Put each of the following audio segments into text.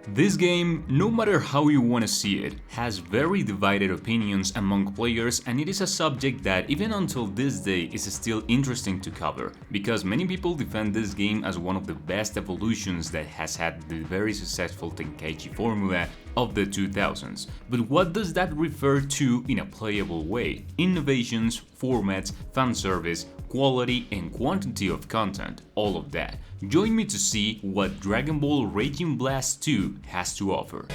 This game, no matter how you want to see it, has very divided opinions among players, and it is a subject that even until this day is still interesting to cover, because many people defend this game as one of the best evolutions that has had the very successful Tenkaichi formula of the 2000s. But what does that refer to in a playable way? Innovations, formats, fan service, quality and quantity of content, all of that. Join me to see what Dragon Ball Raging Blast 2 has to offer.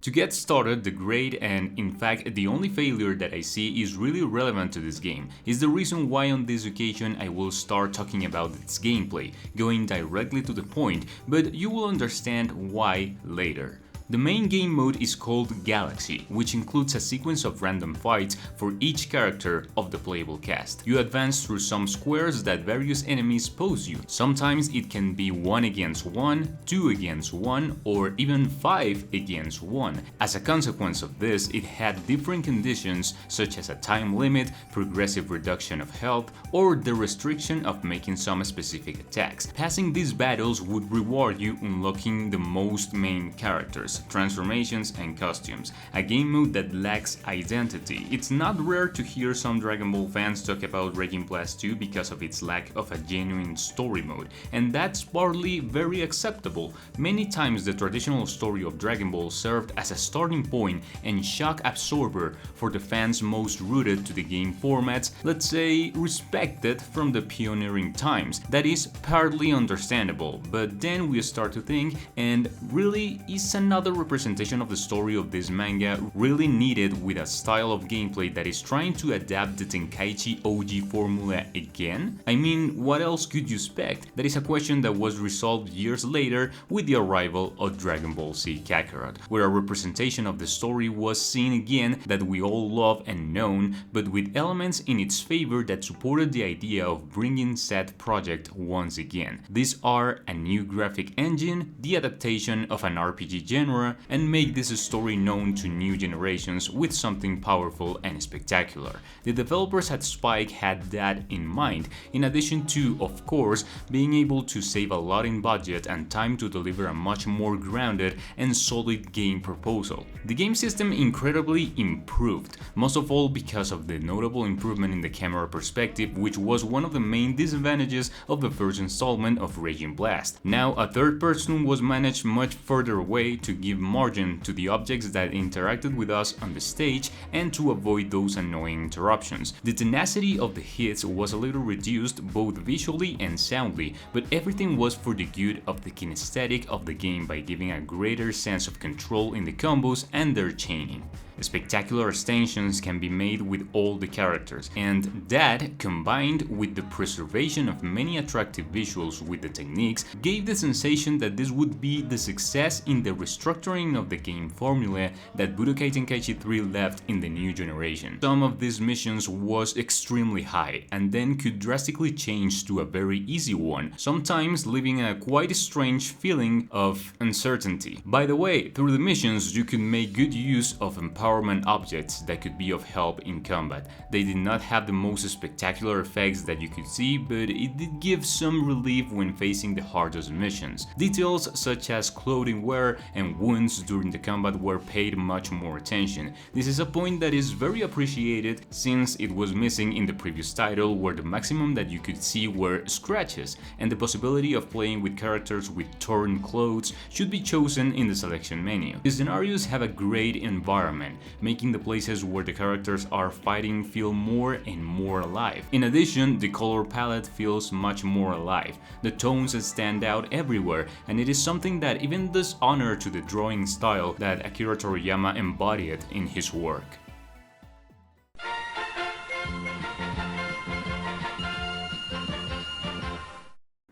To get started, the great and in fact the only failure that I see is really relevant to this game is the reason why on this occasion I will start talking about its gameplay, going directly to the point, but you will understand why later. The main game mode is called Galaxy, which includes a sequence of random fights for each character of the playable cast. You advance through some squares that various enemies pose you. Sometimes it can be 1 against 1, 2 against 1, or even 5 against 1. As a consequence of this, it had different conditions such as a time limit, progressive reduction of health, or the restriction of making some specific attacks. Passing these battles would reward you unlocking the most main characters, transformations and costumes, a game mode that lacks identity. It's not rare to hear some Dragon Ball fans talk about Raging Blast 2 because of its lack of a genuine story mode, and that's partly very acceptable. Many times the traditional story of Dragon Ball served as a starting point and shock absorber for the fans most rooted to the game formats, let's say respected from the pioneering times. That is partly understandable, but then we start to think, and really is another representation of the story of this manga really needed with a style of gameplay that is trying to adapt the Tenkaichi OG formula again? I mean, what else could you expect? That is a question that was resolved years later with the arrival of Dragon Ball Z Kakarot, where a representation of the story was seen again that we all love and known, but with elements in its favor that supported the idea of bringing said project once again. These are a new graphic engine, the adaptation of an RPG genre, and make this story known to new generations with something powerful and spectacular. The developers at Spike had that in mind, in addition to, of course, being able to save a lot in budget and time to deliver a much more grounded and solid game proposal. The game system incredibly improved, most of all because of the notable improvement in the camera perspective, which was one of the main disadvantages of the first installment of Raging Blast. Now, a third person was managed much further away to give margin to the objects that interacted with us on the stage and to avoid those annoying interruptions. The tenacity of the hits was a little reduced both visually and soundly, but everything was for the good of the kinesthetic of the game by giving a greater sense of control in the combos and their chaining. Spectacular extensions can be made with all the characters, and that, combined with the preservation of many attractive visuals with the techniques, gave the sensation that this would be the success in the restructuring of the game formula that Budokai Tenkaichi 3 left in the new generation. Some of these missions was extremely high, and then could drastically change to a very easy one, sometimes leaving a quite strange feeling of uncertainty. By the way, through the missions you could make good use of empowerment objects that could be of help in combat. They did not have the most spectacular effects that you could see, but it did give some relief when facing the hardest missions. Details such as clothing wear and wounds during the combat were paid much more attention. This is a point that is very appreciated since it was missing in the previous title, where the maximum that you could see were scratches, and the possibility of playing with characters with torn clothes should be chosen in the selection menu. The scenarios have a great environment, making the places where the characters are fighting feel more and more alive. In addition, the color palette feels much more alive. The tones stand out everywhere, and it is something that even does honor to the drawing style that Akira Toriyama embodied in his work.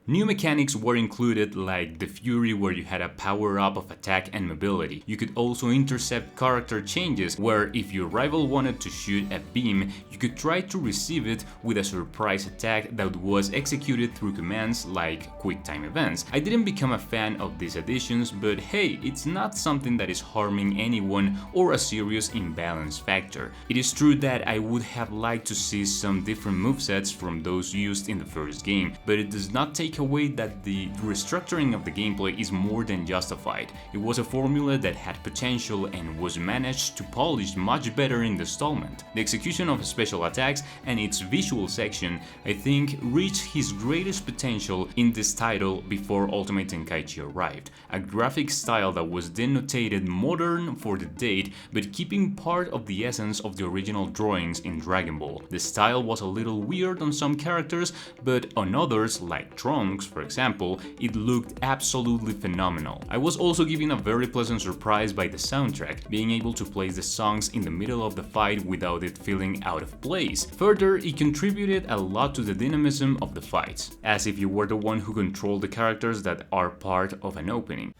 New mechanics were included, like the Fury, where you had a power-up of attack and mobility. You could also intercept character changes, where if your rival wanted to shoot a beam, you could try to receive it with a surprise attack that was executed through commands like quick time events. I didn't become a fan of these additions, but hey, it's not something that is harming anyone or a serious imbalance factor. It is true that I would have liked to see some different movesets from those used in the first game, but it does not take away that the restructuring of the gameplay is more than justified. It was a formula that had potential and was managed to polish much better in the installment. The execution of special attacks and its visual section, I think, reached his greatest potential in this title before Ultimate Tenkaichi arrived. A graphic style that was denotated modern for the date, but keeping part of the essence of the original drawings in Dragon Ball. The style was a little weird on some characters, but on others, like Trunks for example, it looked absolutely phenomenal. I was also given a very pleasant surprise by the soundtrack, being able to place the songs in the middle of the fight without it feeling out of place. Further, it contributed a lot to the dynamism of the fights, as if you were the one who controlled the characters that are part of an opening.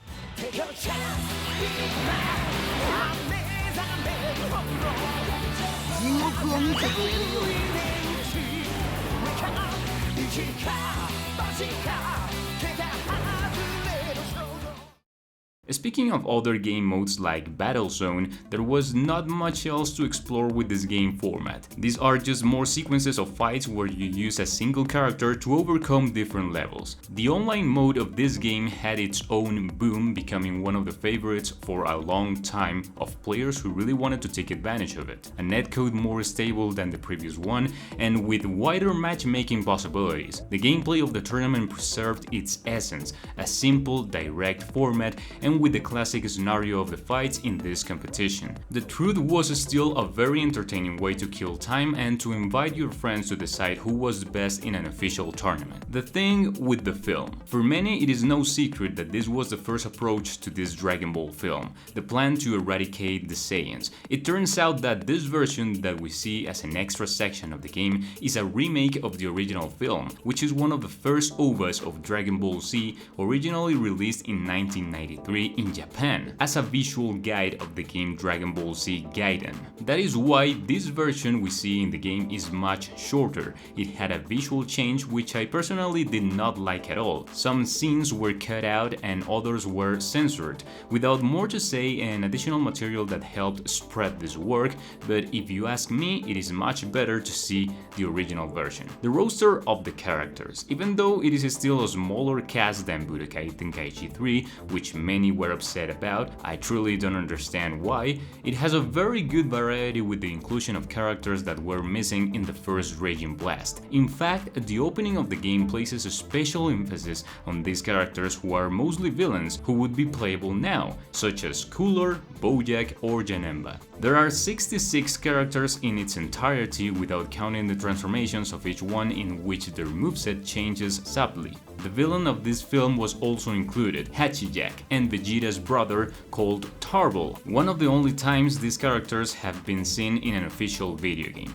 Speaking of other game modes like Battle Zone, there was not much else to explore with this game format. These are just more sequences of fights where you use a single character to overcome different levels. The online mode of this game had its own boom, becoming one of the favorites for a long time of players who really wanted to take advantage of it. A netcode more stable than the previous one, and with wider matchmaking possibilities. The gameplay of the tournament preserved its essence, a simple, direct format, and with the classic scenario of the fights in this competition. The truth was still a very entertaining way to kill time and to invite your friends to decide who was the best in an official tournament. The thing with the film. For many, it is no secret that this was the first approach to this Dragon Ball film, the plan to eradicate the Saiyans. It turns out that this version that we see as an extra section of the game is a remake of the original film, which is one of the first OVAs of Dragon Ball Z, originally released in 1993 in Japan, as a visual guide of the game Dragon Ball Z Gaiden. That is why this version we see in the game is much shorter. It had a visual change which I personally did not like at all. Some scenes were cut out and others were censored. Without more to say, an additional material that helped spread this work, but if you ask me, it is much better to see the original version. The roster of the characters. Even though it is still a smaller cast than Budokai Tenkaichi 3, which many were upset about, I truly don't understand why. It has a very good variety with the inclusion of characters that were missing in the first Raging Blast. In fact, the opening of the game places a special emphasis on these characters who are mostly villains who would be playable now, such as Cooler, Bojack or Janemba. There are 66 characters in its entirety without counting the transformations of each one in which their moveset changes subtly. The villain of this film was also included, Hachijack, and Vegeta's brother called Tarbell, one of the only times these characters have been seen in an official video game.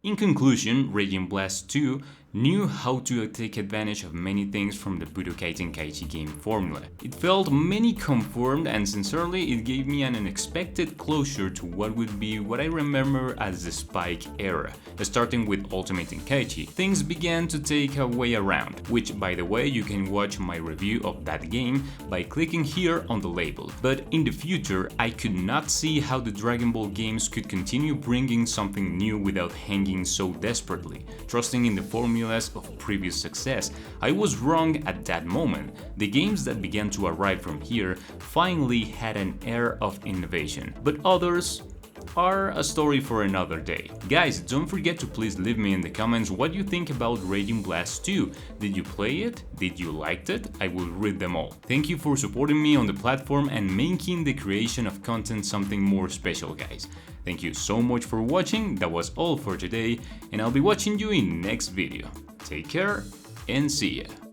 In conclusion, Raging Blast 2 knew how to take advantage of many things from the Budokai Tenkaichi game formula. It felt many conformed, and sincerely it gave me an unexpected closure to what would be what I remember as the Spike era. Starting with Ultimate Tenkaichi, things began to take a way around, which by the way you can watch my review of that game by clicking here on the label. But in the future, I could not see how the Dragon Ball games could continue bringing something new without hanging so desperately, trusting in the formula of previous success. I was wrong at that moment. The games that began to arrive from here finally had an air of innovation, but others are a story for another day. Guys, don't forget to please leave me in the comments what you think about Raging Blast 2. Did you play it? Did you like it? I will read them all. Thank you for supporting me on the platform and making the creation of content something more special, guys. Thank you so much for watching. That was all for today, and I'll be watching you in next video. Take care and see ya.